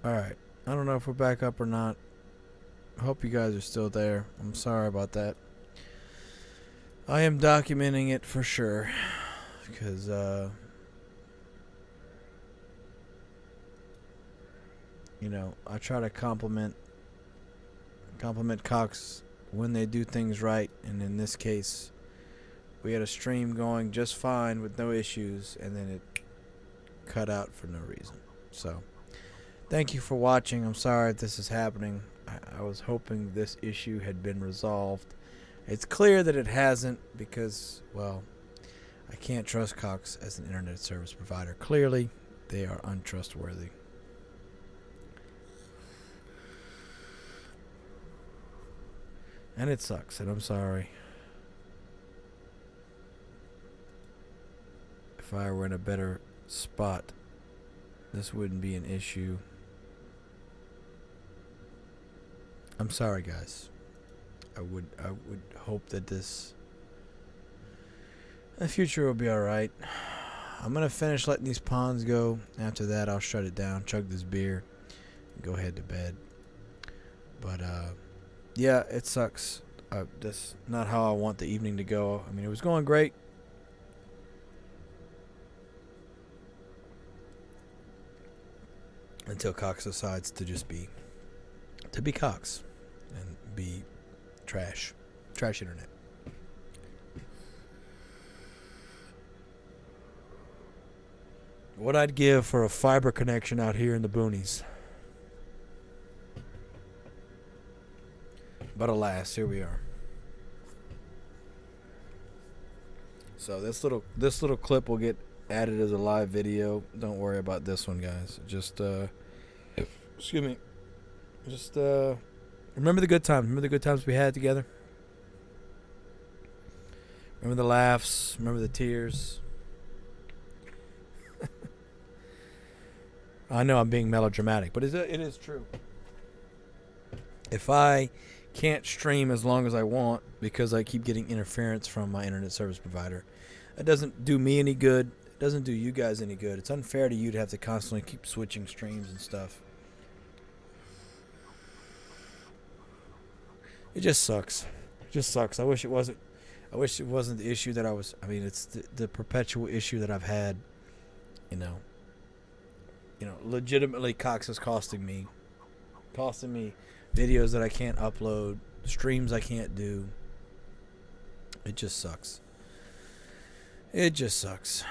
Alright. I don't know if we're back up or not. I hope you guys are still there. I'm sorry about that. I am documenting it for sure. Because, I try to compliment Cox when they do things right. And in this case, we had a stream going just fine with no issues. And then it cut out for no reason. So, thank you for watching. I'm sorry if this is happening. I was hoping this issue had been resolved. It's clear that it hasn't because, well, I can't trust Cox as an internet service provider. Clearly, they are untrustworthy. And it sucks, and I'm sorry. If I were in a better spot, this wouldn't be an issue. I'm sorry, guys. I would hope that the future will be alright. I'm gonna finish letting these pawns go. After that, I'll shut it down, chug this beer, and go head to bed. But yeah, it sucks. That's not how I want the evening to go. I mean, it was going great. Until Cox decides to just be Cox and be trash internet. What I'd give for a fiber connection out here in the boonies. But alas, here we are. So this little clip will get added as a live video. Don't worry about this one, guys. Just excuse me. Just remember the good times. Remember the good times we had together. Remember the laughs. Remember the tears. I know I'm being melodramatic, but it is true. If I can't stream as long as I want because I keep getting interference from my internet service provider, it doesn't do me any good. It doesn't do you guys any good. It's unfair to you to have to constantly keep switching streams and stuff. It just sucks. It just sucks. I wish it wasn't the issue that I was. I mean, it's the perpetual issue that I've had. Legitimately, Cox is costing me videos that I can't upload, streams I can't do. It just sucks. It just sucks.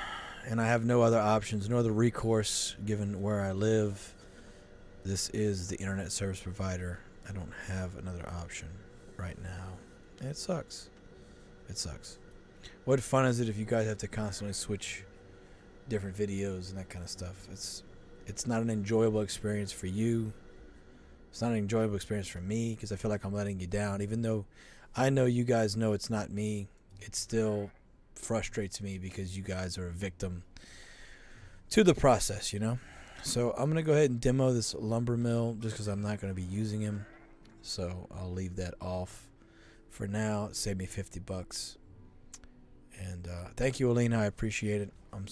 And I have no other options, no other recourse given where I live. This is the internet service provider. I don't have another option right now. And it sucks. It sucks. What fun is it if you guys have to constantly switch different videos and that kind of stuff? It's not an enjoyable experience for you. It's not an enjoyable experience for me because I feel like I'm letting you down. Even though I know you guys know it's not me, it still frustrates me because you guys are a victim to the process, So I'm going to go ahead and demo this lumber mill just because I'm not going to be using him. So I'll leave that off for now. Save me $50. And thank you, Alina. I appreciate it. I'm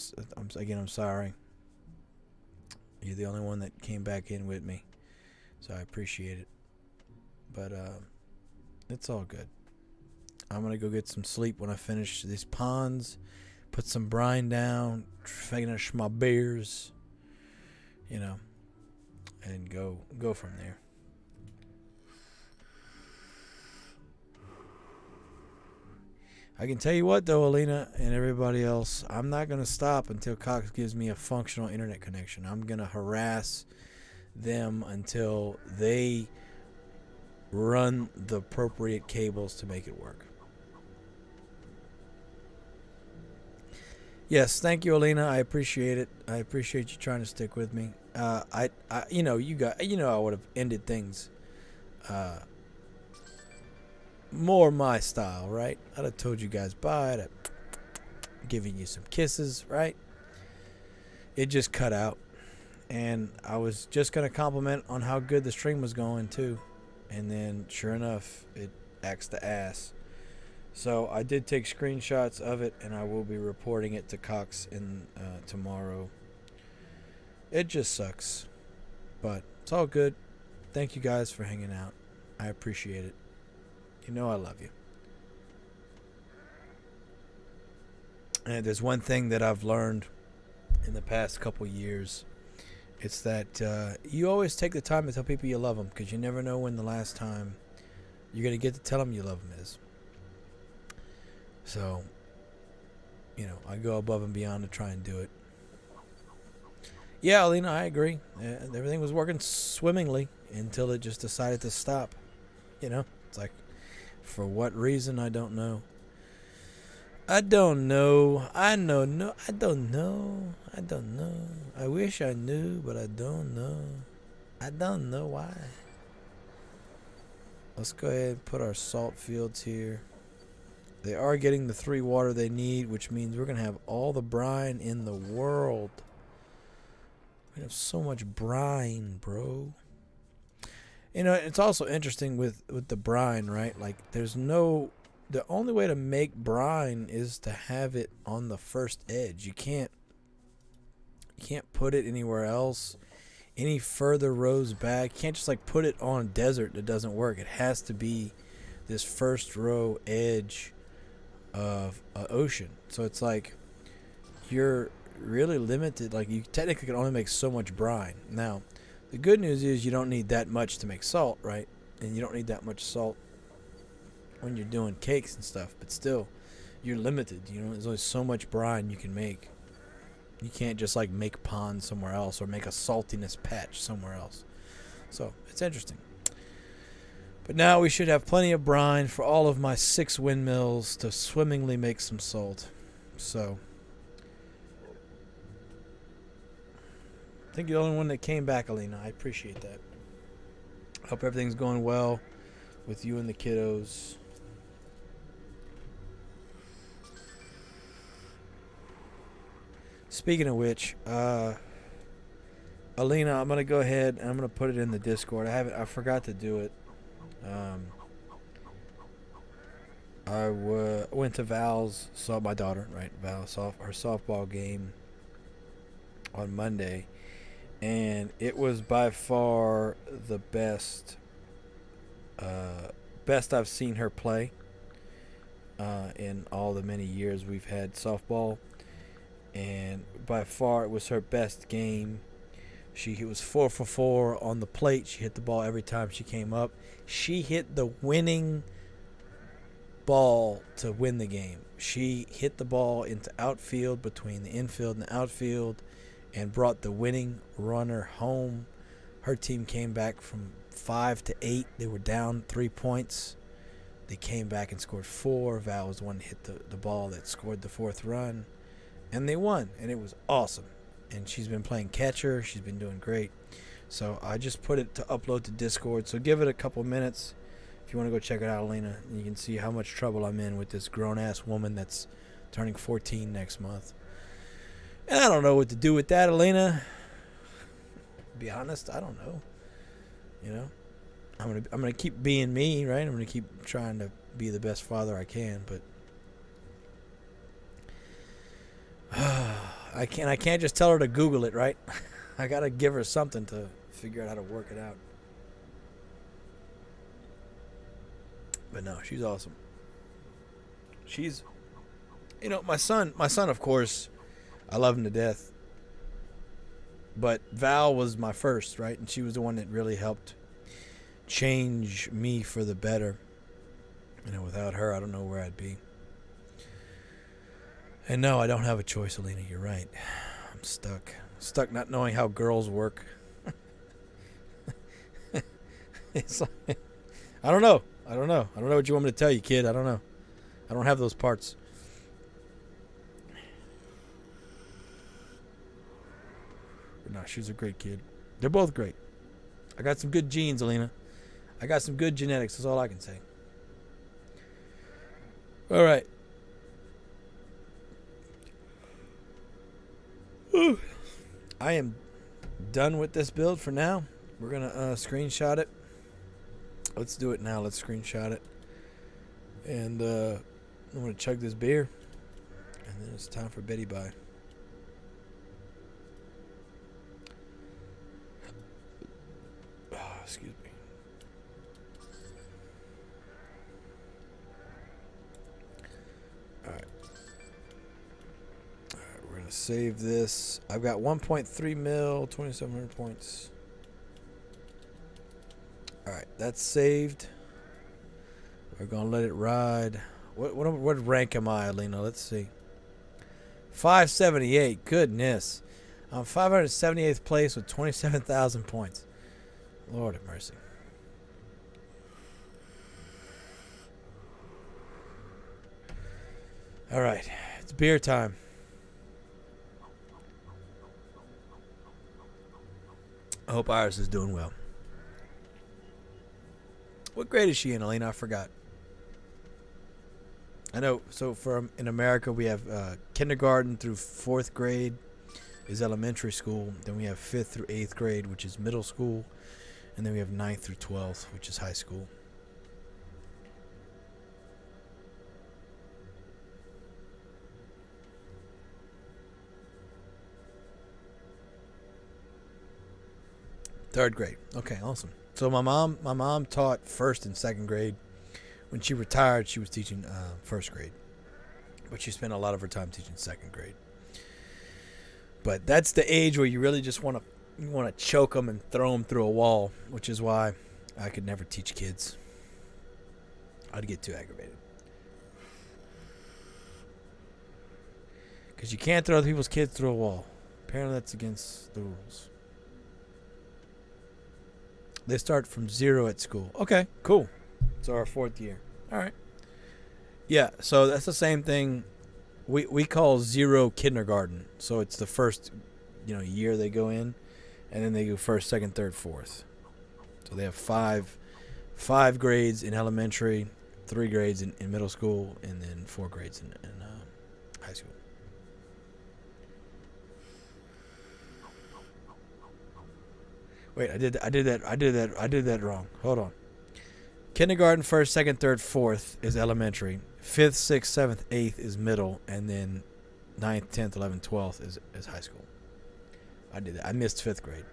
sorry. You're the only one that came back in with me. So I appreciate it. But it's all good. I'm going to go get some sleep when I finish these ponds. Put some brine down. Finish my beers. And go from there. I can tell you what, though, Alina and everybody else, I'm not going to stop until Cox gives me a functional internet connection. I'm going to harass them until they run the appropriate cables to make it work. Yes, thank you, Alina. I appreciate it. I appreciate you trying to stick with me. I would have ended things more my style, right? I'd have told you guys bye. I'd have given you some kisses, right? It just cut out. And I was just going to compliment on how good the stream was going, too. And then, sure enough, it acts the ass. So I did take screenshots of it, and I will be reporting it to Cox tomorrow. It just sucks. But It's all good. Thank you guys for hanging out. I appreciate it. You know I love you. And there's one thing that I've learned in the past couple years. It's that you always take the time to tell people you love them, because you never know when the last time you're going to get to tell them you love them is. So, you know, I go above and beyond to try and do it. Yeah, Alina, I agree. Everything was working swimmingly until it just decided to stop. You know, it's like, for what reason, I don't know. I don't know. I don't know. I wish I knew, but I don't know. I don't know why. Let's go ahead and put our salt fields here. They are getting the 3 water they need, which means we're going to have all the brine in the world. We have so much brine, bro. You know, it's also interesting with the brine, right? Like, the only way to make brine is to have it on the first edge. You can't put it anywhere else, any further rows back. You can't just like put it on desert. That doesn't work. It has to be this first row edge of an ocean. So it's like you're really limited. Like, you technically can only make so much brine. Now, the good news is you don't need that much to make salt, right? And you don't need that much salt when you're doing cakes and stuff, but still, you're limited. You know, there's only so much brine you can make. You can't just like make ponds somewhere else or make a saltiness patch somewhere else. So it's interesting. But now we should have plenty of brine for all of my 6 windmills to swimmingly make some salt. So I think you're the only one that came back, Alina. I appreciate that. Hope everything's going well with you and the kiddos. Speaking of which, Alina, I'm gonna go ahead and I'm gonna put it in the Discord. I forgot to do it. I went to Val's, saw my daughter, right? Val saw her softball game on Monday, and it was by far the best I've seen her play in all the many years we've had softball. And by far it was her best game. She was 4 for 4 on the plate. She hit the ball every time she came up. She hit the winning ball to win the game. She hit the ball into outfield, between the infield and the outfield, and brought the winning runner home. Her team came back from 5-8. They were down 3 points. They came back and scored 4. Val was the one that hit the ball that scored the 4th run. And they won, and it was awesome. And she's been playing catcher. She's been doing great. So I just put it to upload to Discord. So give it a couple minutes if you want to go check it out, Elena. You can see how much trouble I'm in with this grown-ass woman that's turning 14 next month. And I don't know what to do with that, Elena. To be honest, I don't know. You know, I'm gonna keep being me, right? I'm gonna keep trying to be the best father I can, but I can't just tell her to Google it, right? I gotta give her something to figure out how to work it out. But no, she's awesome. She's, you know, my son, of course, I love him to death. But Val was my first, right? And she was the one that really helped change me for the better. You know, without her, I don't know where I'd be. And no, I don't have a choice, Alina. You're right. I'm stuck. Stuck not knowing how girls work. It's like, I don't know. I don't know what you want me to tell you, kid. I don't know. I don't have those parts. But no, she's a great kid. They're both great. I got some good genes, Alina. I got some good genetics. That's all I can say. All right. I am done with this build for now. We're going to screenshot it. Let's do it now. Let's screenshot it. And I'm going to chug this beer. And then it's time for Betty Bye. Excuse me. All right. All right, we're gonna save this. I've got 1.3 mil, 2,700 points. All right, that's saved. We're gonna let it ride. What rank am I, Alina? Let's see. 578. Goodness, I'm 578th place with 27,000 points. Lord have mercy. All right, it's beer time. I hope Iris is doing well. What grade is she in, Alina? I forgot. I know. So in America, we have kindergarten through 4th grade is elementary school. Then we have 5th through 8th grade, which is middle school. And then we have 9th through 12th, which is high school. Third grade. Okay, awesome. So my mom taught 1st and 2nd grade. When she retired, she was teaching 1st grade, but she spent a lot of her time teaching 2nd grade. But that's the age where you really just want to choke them and throw them through a wall, which is why I could never teach kids. I'd get too aggravated. Because you can't throw other people's kids through a wall. Apparently that's against the rules. They start from 0 at school. Okay, cool. It's our 4th year. All right. Yeah, so that's the same thing. We call 0 kindergarten. So it's the first, year they go in, and then they go 1st, 2nd, 3rd, 4th. So they have five grades in elementary, 3 grades in middle school, and then 4 grades in high school. Wait, I did that wrong. Hold on. Kindergarten, 1st, 2nd, 3rd, 4th is elementary. 5th, 6th, 7th, 8th is middle, and then 9th, 10th, 11th, 12th is high school. I did that. I missed 5th grade.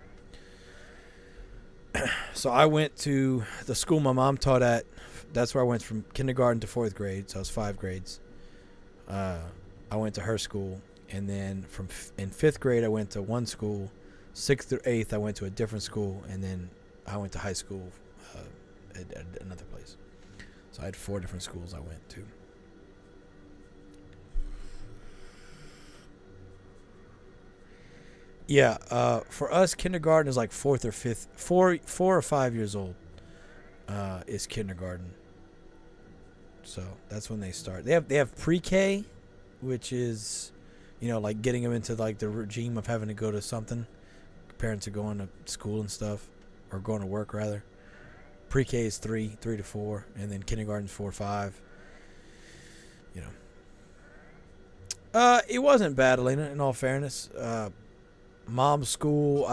So I went to the school my mom taught at. That's where I went from kindergarten to 4th grade. So I was 5 grades. I went to her school, and then in 5th grade I went to one school. 6th through 8th I went to a different school, and then I went to high school at another place. So I had 4 different schools I went to. Yeah, for us, kindergarten is like 4th or 5th, 4 or 5 years old is kindergarten. So that's when they start. They have pre-K, which is, like getting them into like the regime of having to go to something. Parents are going to school and stuff, or going to work rather. Pre-K is 3 to 4, and then kindergarten's 4 or 5. It wasn't bad, Elena. In all fairness, mom's school.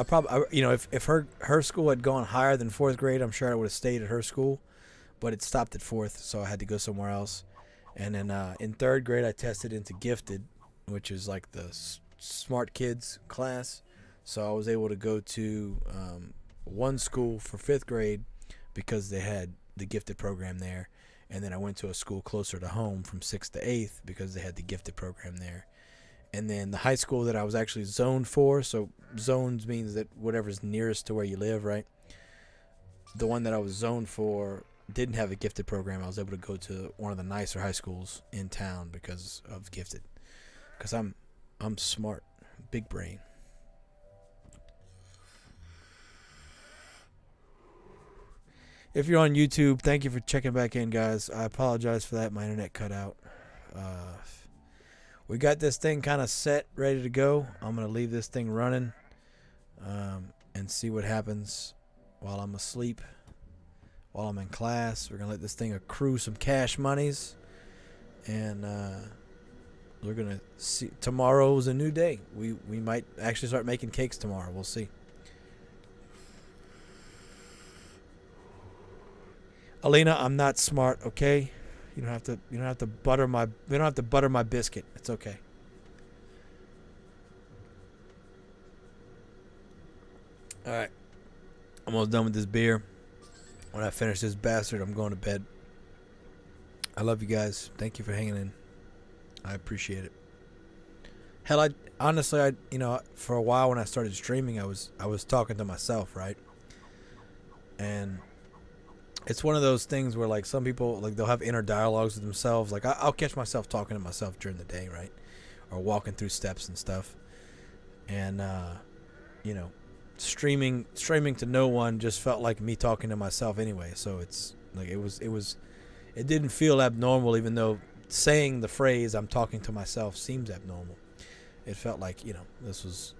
If her school had gone higher than 4th grade, I'm sure I would have stayed at her school, but it stopped at 4th, so I had to go somewhere else. And then in 3rd grade, I tested into gifted, which is like the smart kids class. So I was able to go to one school for 5th grade because they had the gifted program there. And then I went to a school closer to home from 6th to 8th because they had the gifted program there. And then the high school that I was actually zoned for, so zones means that whatever's nearest to where you live, right? The one that I was zoned for didn't have a gifted program. I was able to go to one of the nicer high schools in town because of gifted. Because I'm smart, big brain. If you're on YouTube, thank you for checking back in, guys. I apologize for that. My internet cut out. We got this thing kind of set, ready to go. I'm going to leave this thing running and see what happens while I'm asleep, while I'm in class. We're going to let this thing accrue some cash monies. And we're going to see. Tomorrow's a new day. We might actually start making cakes tomorrow. We'll see. Alina, I'm not smart, okay? You don't have to butter my biscuit. It's okay. All right. Almost done with this beer. When I finish this bastard, I'm going to bed. I love you guys. Thank you for hanging in. I appreciate it. Hell, I honestly, for a while when I started streaming, I was talking to myself, right? And it's one of those things where, like, some people, like, they'll have inner dialogues with themselves. Like, I'll catch myself talking to myself during the day, right? Or walking through steps and stuff. And, streaming to no one just felt like me talking to myself anyway. So it's like, it didn't feel abnormal, even though saying the phrase "I'm talking to myself" seems abnormal. It felt like, this was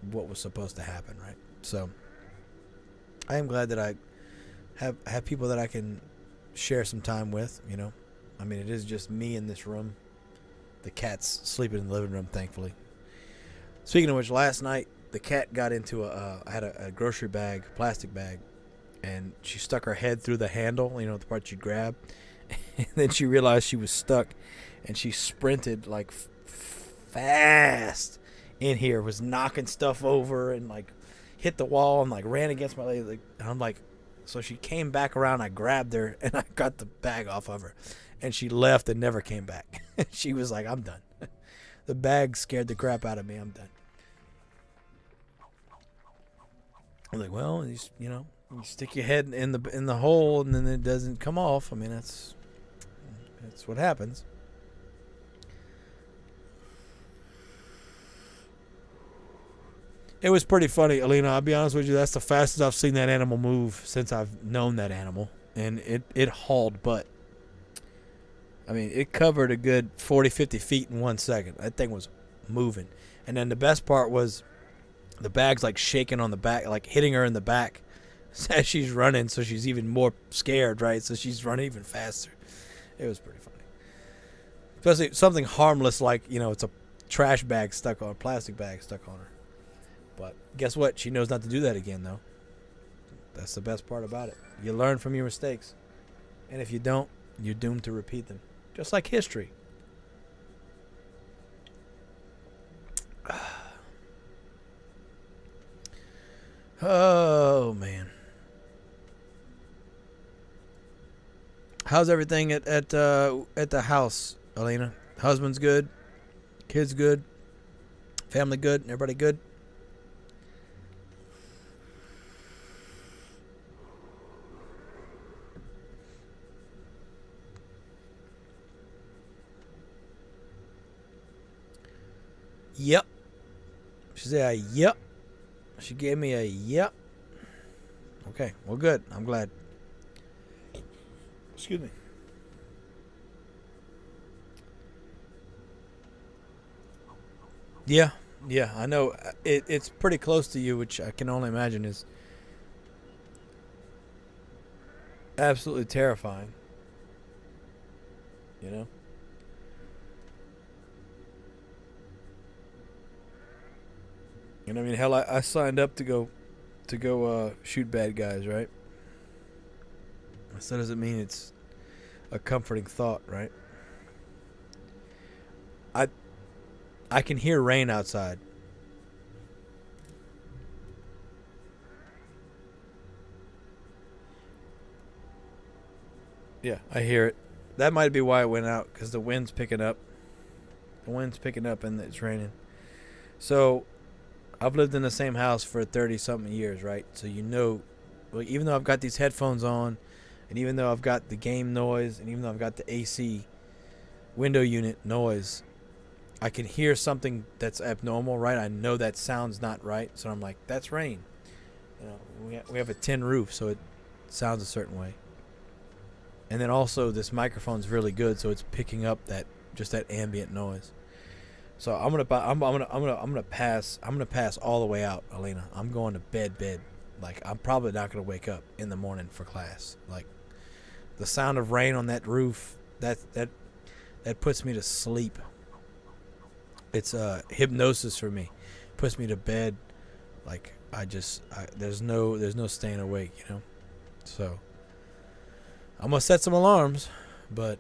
what was supposed to happen, right? So I am glad that I have people that I can share some time with, I mean, it is just me in this room. The cat's sleeping in the living room, thankfully. Speaking of which, last night the cat got into I had a grocery bag, plastic bag, and she stuck her head through the handle, the part you grab, and then she realized she was stuck, and she sprinted like fast in here, was knocking stuff over and like hit the wall and like ran against my leg. Like, and I'm like, so she came back around. I grabbed her and I got the bag off of her, and she left and never came back. She was like, "I'm done." The bag scared the crap out of me. I'm done. I'm like, well, you stick your head in the hole and then it doesn't come off. I mean, that's what happens. It was pretty funny, Alina. I'll be honest with you. That's the fastest I've seen that animal move since I've known that animal. And it hauled butt. I mean, it covered a good 40, 50 feet in 1 second. That thing was moving. And then the best part was the bag's like shaking on the back, like hitting her in the back as she's running. So she's even more scared, right? So she's running even faster. It was pretty funny. Especially something harmless like, it's a trash bag stuck on, a plastic bag stuck on her. But guess what? She knows not to do that again, though. That's the best part about it. You learn from your mistakes. And if you don't, you're doomed to repeat them. Just like history. Oh, man. How's everything at the house, Alina? Husband's good? Kids good? Family good? Everybody good? Yep. She said, yep. She gave me a yep. Okay, well, good. I'm glad. Excuse me. Yeah, I know. It's pretty close to you, which I can only imagine is absolutely terrifying. I mean, hell, I signed up to go shoot bad guys, right? So doesn't mean it's a comforting thought, right? I can hear rain outside. Yeah, I hear it. That might be why it went out, because the wind's picking up. The wind's picking up and it's raining. So I've lived in the same house for 30-something years, right? So even though I've got these headphones on, and even though I've got the game noise, and even though I've got the AC window unit noise, I can hear something that's abnormal, right? I know that sounds not right, so I'm like, that's rain. We have a tin roof, so it sounds a certain way. And then also this microphone's really good, so it's picking up that ambient noise. So I'm gonna pass all the way out, Alina. I'm going to bed. Like, I'm probably not gonna wake up in the morning for class. Like, the sound of rain on that roof, that puts me to sleep. It's hypnosis for me. Puts me to bed. Like, there's no staying awake, So I'm gonna set some alarms, but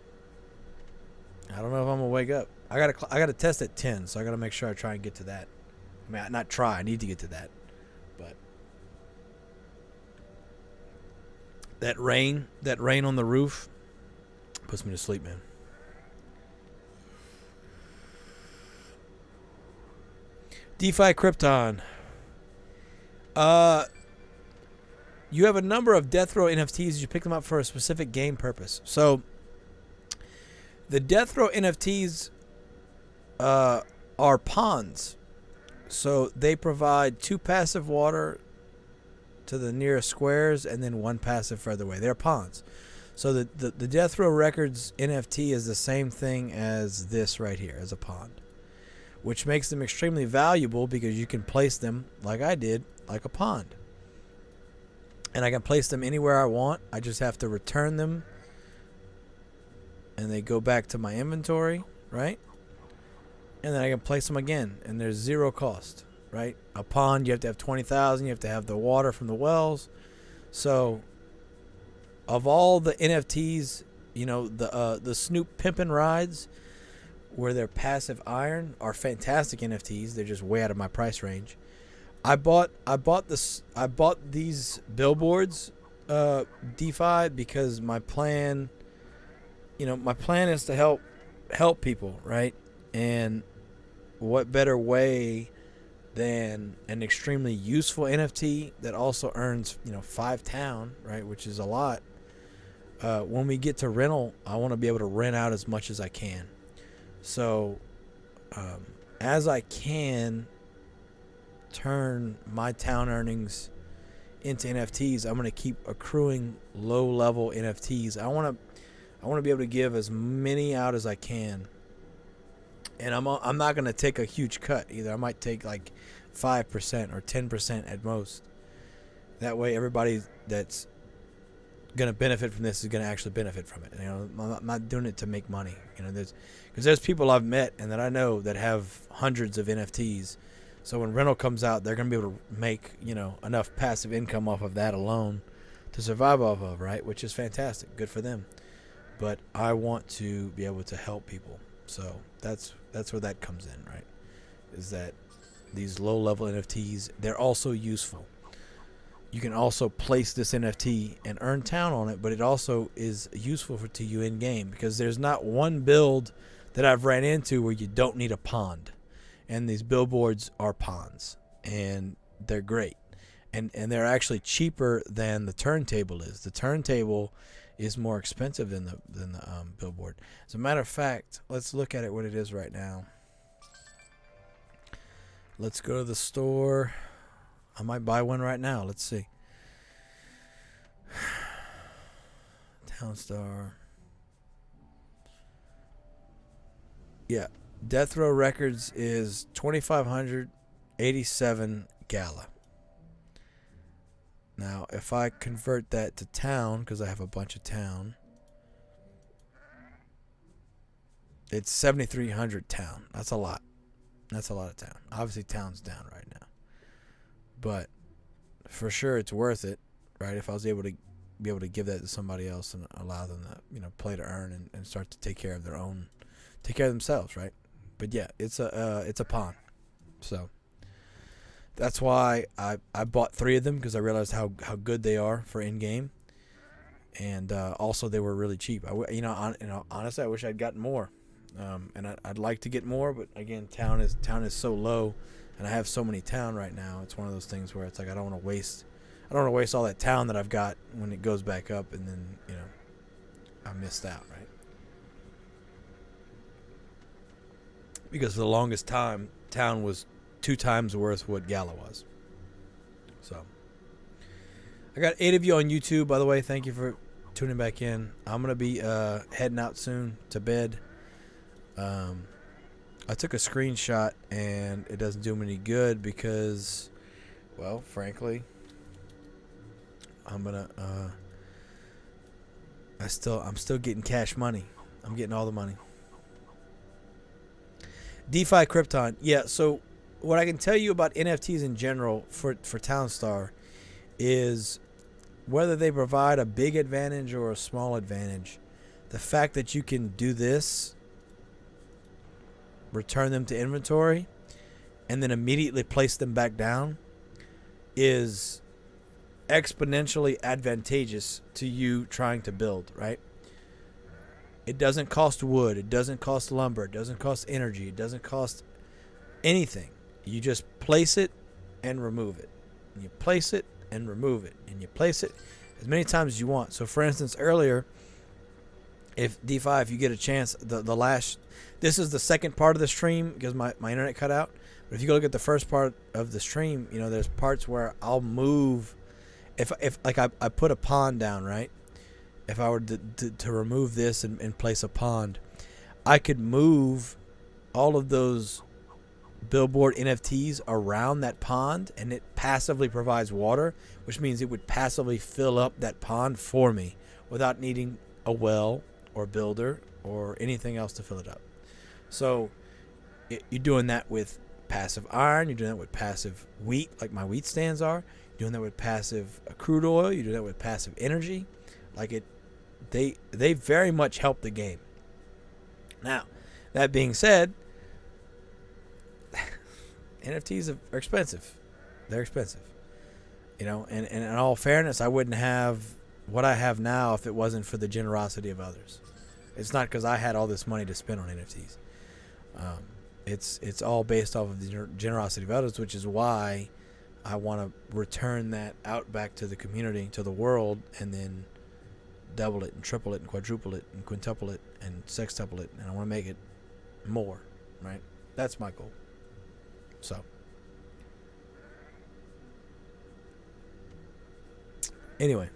I don't know if I'm gonna wake up. I gotta test at 10, so I gotta make sure I try and get to that. I mean, not try. I need to get to that, but That rain on the roof puts me to sleep, man. DeFi Krypton. You have a number of Death Row NFTs. You pick them up for a specific game purpose. So, the Death Row NFTs are ponds. So, they provide 2 passive water to the nearest squares and then 1 passive further away. They're ponds. So, the Death Row Records NFT is the same thing as this right here, as a pond, which makes them extremely valuable because you can place them, like I did, like a pond. And I can place them anywhere I want. I just have to return them. And they go back to my inventory, right? And then I can place them again. And there's 0 cost, right? A pond, you have to have 20,000. You have to have the water from the wells. So, of all the NFTs, you know, the Snoop Pimpin' Rides, where they're passive iron, are fantastic NFTs. They're just way out of my price range. I bought these billboards, DeFi, because my plan is to help people, right? And what better way than an extremely useful NFT that also earns, 5 town, right? Which is a lot. When we get to rental, I want to be able to rent out as much as I can. So, as I can turn my town earnings into NFTs, I'm going to keep accruing low-level NFTs. I want to be able to give as many out as I can, and I'm not going to take a huge cut either. I might take like 5% or 10% at most. That way, everybody that's going to benefit from this is going to actually benefit from it. I'm not doing it to make money. There's people I've met and that I know that have hundreds of NFTs. So when rental comes out, they're going to be able to make, enough passive income off of that alone to survive off of, right? Which is fantastic. Good for them. But I want to be able to help people. So that's where that comes in, right? Is that these low-level NFTs, they're also useful. You can also place this NFT and earn town on it, but it also is useful to you in-game because there's not one build that I've ran into where you don't need a pond. And these billboards are ponds, and they're great. And they're actually cheaper than the turntable is. The turntable is more expensive than the billboard. As a matter of fact, let's look at it what it is right now. Let's go to the store. I might buy one right now. Let's see. Townstar. Yeah. Death Row Records is 2,587 Gala. Now, if I convert that to town, because I have a bunch of town, it's 7,300 town. That's a lot. That's a lot of town. Obviously, town's down right now. But for sure, it's worth it, right? If I was able to give that to somebody else and allow them to, play to earn and start to take care of themselves, right? But yeah, it's a pawn. So that's why I bought 3 of them, because I realized how good they are for in game, and also they were really cheap. Honestly, I wish I'd gotten more, and I'd like to get more, but again, town is so low, and I have so many town right now. It's one of those things where it's like I don't want to waste all that town that I've got when it goes back up, and then I missed out, right? Because for the longest time, town was 2 times worth what Gala was. So, I got 8 of you on YouTube, by the way. Thank you for tuning back in. I'm going to be heading out soon to bed. I took a screenshot, and it doesn't do me any good because, well, frankly, I'm going to... I'm still getting cash money. I'm getting all the money. DeFi Krypton. Yeah, so what I can tell you about NFTs in general for Townstar is whether they provide a big advantage or a small advantage, the fact that you can do this, return them to inventory, and then immediately place them back down is exponentially advantageous to you trying to build, right? It doesn't cost wood. It doesn't cost lumber. It doesn't cost energy. It doesn't cost anything. You just place it and remove it. And you place it and remove it. And you place it as many times as you want. So, for instance, earlier, if D5, if you get a chance, the last, this is the second part of the stream because my internet cut out. But if you go look at the first part of the stream, you know, there's parts where I'll move. If like I put a pond down, right? If I were to remove this and place a pond, I could move all of those billboard NFTs around that pond, and it passively provides water, which means it would passively fill up that pond for me without needing a well or builder or anything else to fill it up. So you're doing that with passive iron, you're doing that with passive wheat, like my wheat stands are. You're doing that with passive crude oil, you're doing that with passive energy. Like it, they very much help the game. Now, that being said, NFTs are expensive. They're expensive. You know, and in all fairness, I wouldn't have what I have now if it wasn't for the generosity of others. It's not because I had all this money to spend on NFTs. It's all based off of the generosity of others, which is why I want to return that out back to the community, to the world, and then double it and triple it and quadruple it and quintuple it and sextuple it, and I want to make it more, right? That's my goal. So anyway,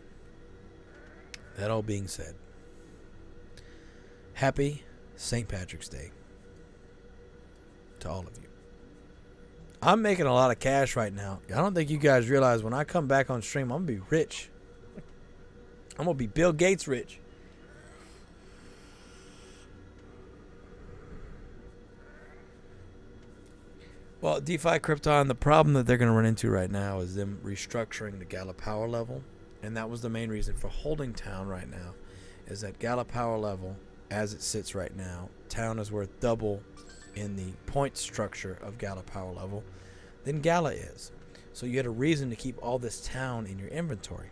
that all being said, happy St. Patrick's Day to all of you. I'm making a lot of cash right now. I don't think you guys realize when I come back on stream, I'm going to be rich. I'm going to be Bill Gates rich. Well, DeFi Krypton, the problem that they're going to run into right now is them restructuring the Gala power level. And that was the main reason for holding town right now, is that Gala power level, as it sits right now, town is worth double in the point structure of Gala power level than Gala is. So you had a reason to keep all this town in your inventory.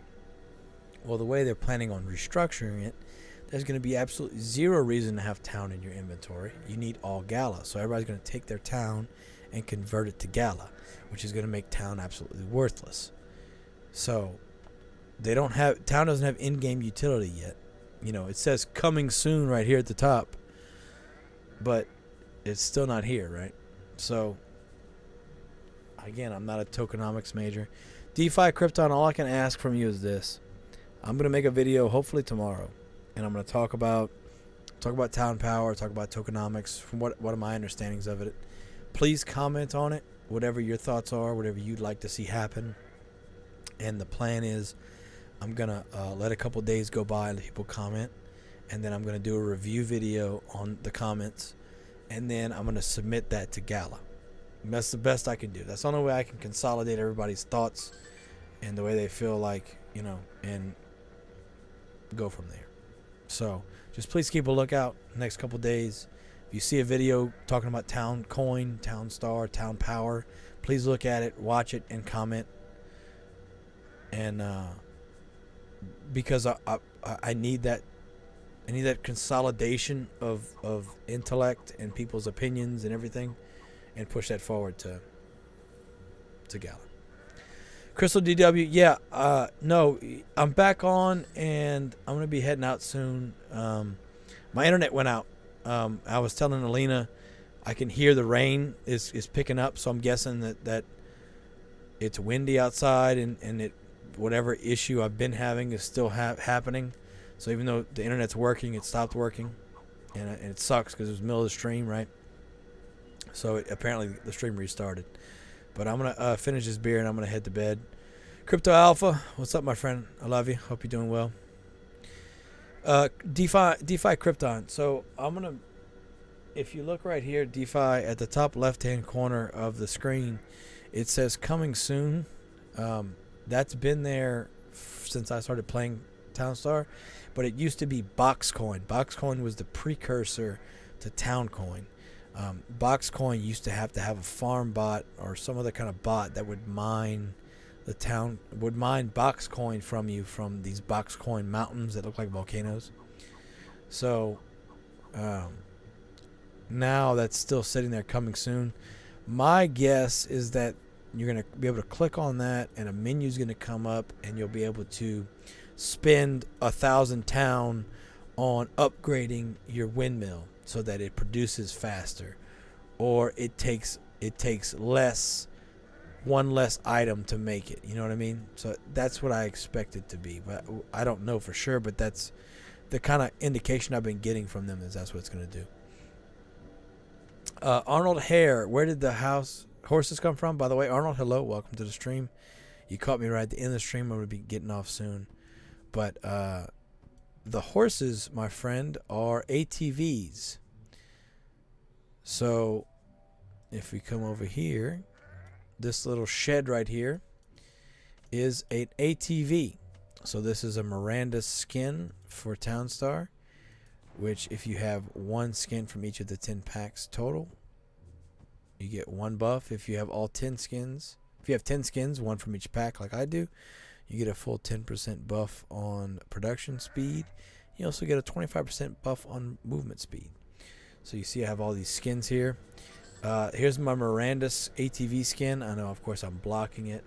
Well, the way they're planning on restructuring it, there's going to be absolutely zero reason to have town in your inventory. You need all Gala. So everybody's going to take their town and convert it to Gala, which is going to make town absolutely worthless. So town doesn't have in-game utility yet. You know, it says coming soon right here at the top, but it's still not here, right? So again, I'm not a tokenomics major. DeFi Krypton, all I can ask from you is this. I'm going to make a video hopefully tomorrow, and I'm going to talk about town power, talk about tokenomics from what are my understandings of it. Please comment on it, whatever your thoughts are, whatever you'd like to see happen. And the plan is I'm going to let a couple days go by and let people comment, and then I'm going to do a review video on the comments, and then I'm going to submit that to Gala. And that's the best I can do. That's the only way I can consolidate everybody's thoughts and the way they feel like, you know, and go from there. So just please keep a lookout the next couple days. If you see a video talking about Town Coin, Town Star, Town Power, please look at it, watch it, and comment. And because I need that consolidation of intellect and people's opinions and everything, and push that forward to Gala. Crystal DW, yeah, no, I'm back on, and I'm going to be heading out soon. My internet went out. I was telling Alina, I can hear the rain is picking up, so I'm guessing that it's windy outside, and it whatever issue I've been having is still happening. So even though the internet's working, it stopped working, and it sucks because it was the middle of the stream, right? So apparently the stream restarted. But I'm going to finish this beer, and I'm going to head to bed. Crypto Alpha, what's up, my friend? I love you. Hope you're doing well. DeFi Krypton. So I'm going to, if you look right here, DeFi, at the top left-hand corner of the screen, it says coming soon. That's been there since I started playing Townstar. But it used to be Boxcoin. Boxcoin was the precursor to Towncoin. Boxcoin used to have a farm bot or some other kind of bot that would mine the town would mine box coin from you from these box coin mountains that look like volcanoes. So now that's still sitting there, coming soon. My guess is that you're going to be able to click on that and a menu is going to come up and you'll be able to spend 1,000 town on upgrading your windmill so that it produces faster, or it takes one less item to make it. You know what I mean? So that's what I expect it to be, but I don't know for sure. But that's the kind of indication I've been getting from them, is that's what it's going to do. Arnold Hare, where did the horses come from? By the way, Arnold, hello, welcome to the stream. You caught me right at the end of the stream. I'm going to be getting off soon. But the horses, my friend, are ATVs. So if we come over here, this little shed right here is an ATV. So this is a Miranda skin for Townstar, which if you have one skin from each of the 10 packs total, you get one buff. If you have all 10 skins, if you have 10 skins, one from each pack like I do, you get a full 10% buff on production speed. You also get a 25% buff on movement speed. So you see I have all these skins here. Here's my Miranda's ATV skin. I know, of course, I'm blocking it.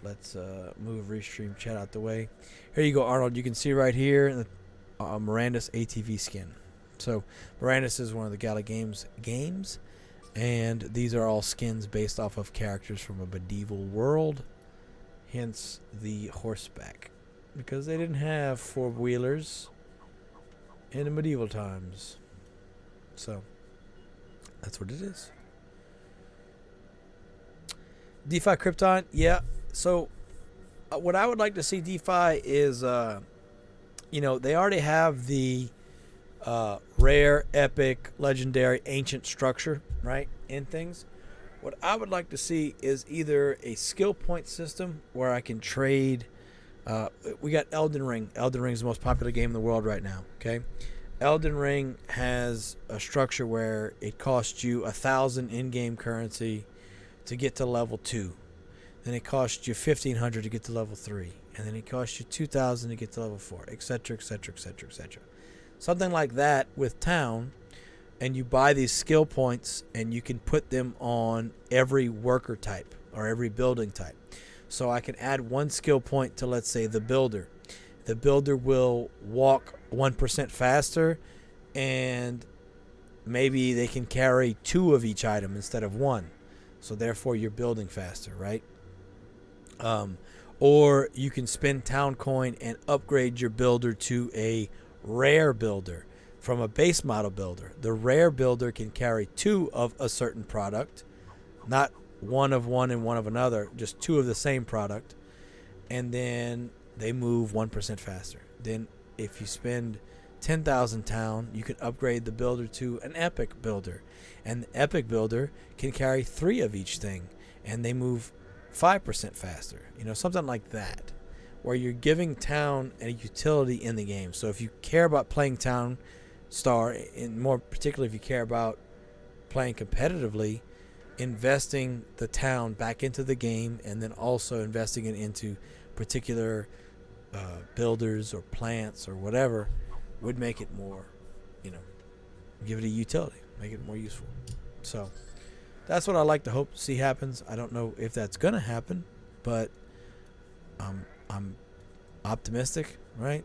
Let's move Restream chat out the way. Here you go, Arnold. You can see right here Miranda's ATV skin. So Miranda's is one of the Gala games, and these are all skins based off of characters from a medieval world. Hence the horseback, because they didn't have four-wheelers in the medieval times. So that's what it is. DeFi Krypton, yeah. So what I would like to see DeFi is, they already have the rare, epic, legendary, ancient structure, right, in things. What I would like to see is either a skill point system where I can trade. We got Elden Ring. Elden Ring is the most popular game in the world right now. Okay, Elden Ring has a structure where it costs you 1,000 in-game currency to get to level 2. Then it costs you 1,500 to get to level 3, and then it costs you 2,000 to get to level 4, etc., etc., etc., etc. Something like that with town. And you buy these skill points and you can put them on every worker type or every building type. So I can add one skill point to, let's say, the builder. The builder will walk 1% faster, and maybe they can carry 2 of each item instead of 1. So therefore you're building faster, right? Or you can spend town coin and upgrade your builder to a rare builder from a base model builder. The rare builder can carry 2 of a certain product, not 1 of one and 1 of another, just 2 of the same product, and then they move 1% faster. Then if you spend 10,000 town, you can upgrade the builder to an epic builder, and the epic builder can carry 3 of each thing, and they move 5% faster. Something like that, where you're giving town a utility in the game. So if you care about playing town Star, and more particularly if you care about playing competitively, investing the town back into the game, and then also investing it into particular builders or plants or whatever would make it more, give it a utility, make it more useful. So that's what I like to hope to see happens. I don't know if that's gonna happen, but I'm optimistic, right?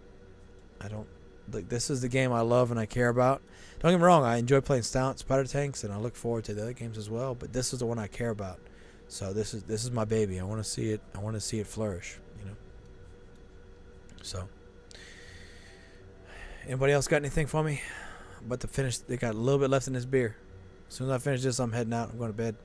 This is the game I love and I care about. Don't get me wrong, I enjoy playing Spider Tanks and I look forward to the other games as well, but this is the one I care about. So this is my baby. I want to see it flourish, So anybody else got anything for me? I'm about to finish. They got a little bit left in this beer. As soon as I finish this, I'm heading out. I'm going to bed.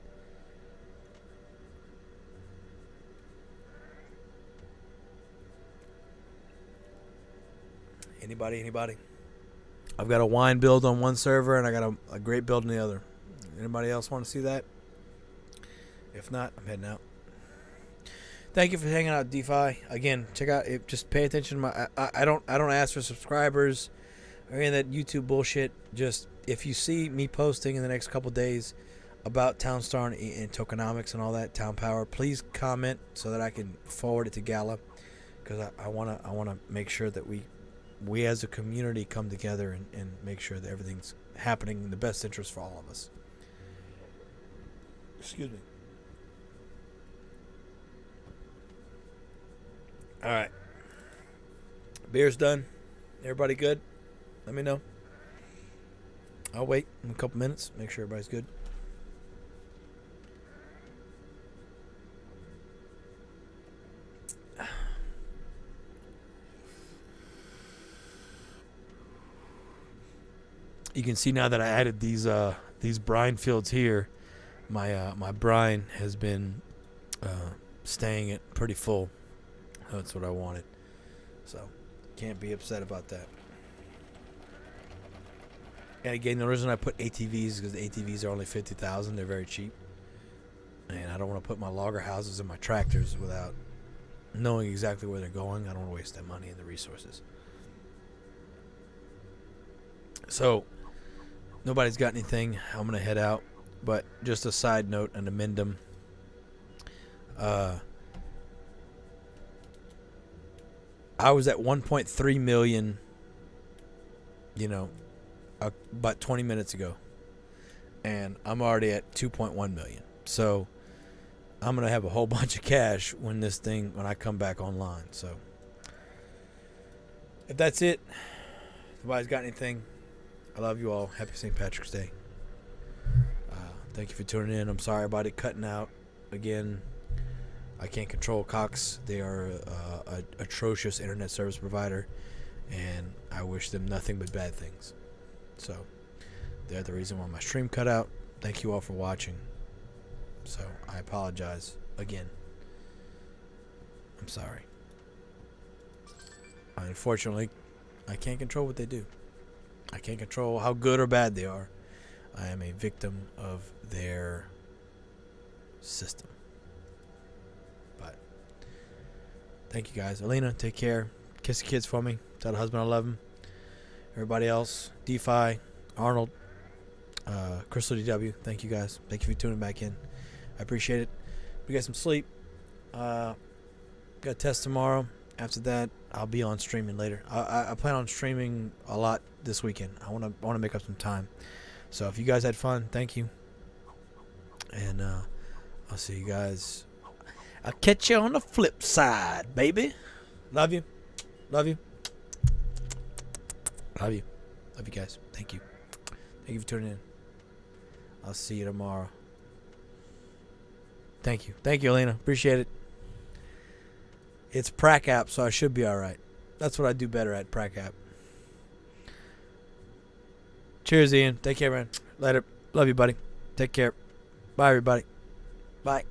Anybody? I've got a wine build on one server and I got a great build on the other. Anybody else want to see that? If not, I'm heading out. Thank you for hanging out, DeFi. Again, check out it. Just pay attention to my. I don't ask for subscribers or any of that YouTube bullshit. Just if you see me posting in the next couple days, about Townstar and tokenomics and all that, Town Power, please comment so that I can forward it to Gala, because I wanna make sure that we as a community come together and make sure that everything's happening in the best interest for all of us. Excuse me. All right. Beer's done. Everybody good? Let me know. I'll wait in a couple minutes. Make sure everybody's good. You can see now that I added these brine fields here. My brine has been staying it pretty full. That's what I wanted. So can't be upset about that. And again, the reason I put ATVs is because the ATVs are only $50,000. They're very cheap, and I don't want to put my logger houses and my tractors without knowing exactly where they're going. I don't want to waste that money and the resources. So nobody's got anything. I'm gonna head out. But just a side note, an addendum. I was at 1.3 million, about 20 minutes ago, and I'm already at 2.1 million. So I'm gonna have a whole bunch of cash when I come back online. So if that's it, nobody's got anything. I love you all. Happy St. Patrick's Day. Thank you for tuning in. I'm sorry about it cutting out again. I can't control Cox. They are an atrocious internet service provider, and I wish them nothing but bad things. So they're the reason why my stream cut out. Thank you all for watching. So I apologize again. I'm sorry. Unfortunately, I can't control what they do. I can't control how good or bad they are. I am a victim of their system. But thank you guys. Alina, take care. Kiss the kids for me. Tell the husband I love him. Everybody else, DeFi, Arnold, Crystal DW, thank you guys. Thank you for tuning back in. I appreciate it. We got some sleep. Got a test tomorrow. After that, I'll be on streaming later. I plan on streaming a lot this weekend. I want to make up some time. So if you guys had fun, thank you. And I'll see you guys. I'll catch you on the flip side, baby. Love you. Love you. Love you. Love you guys. Thank you. Thank you for tuning in. I'll see you tomorrow. Thank you. Thank you, Elena. Appreciate it. It's Prac app, so I should be alright. That's what I do better at, Prac app. Cheers, Ian. Take care, man. Later. Love you, buddy. Take care. Bye, everybody. Bye.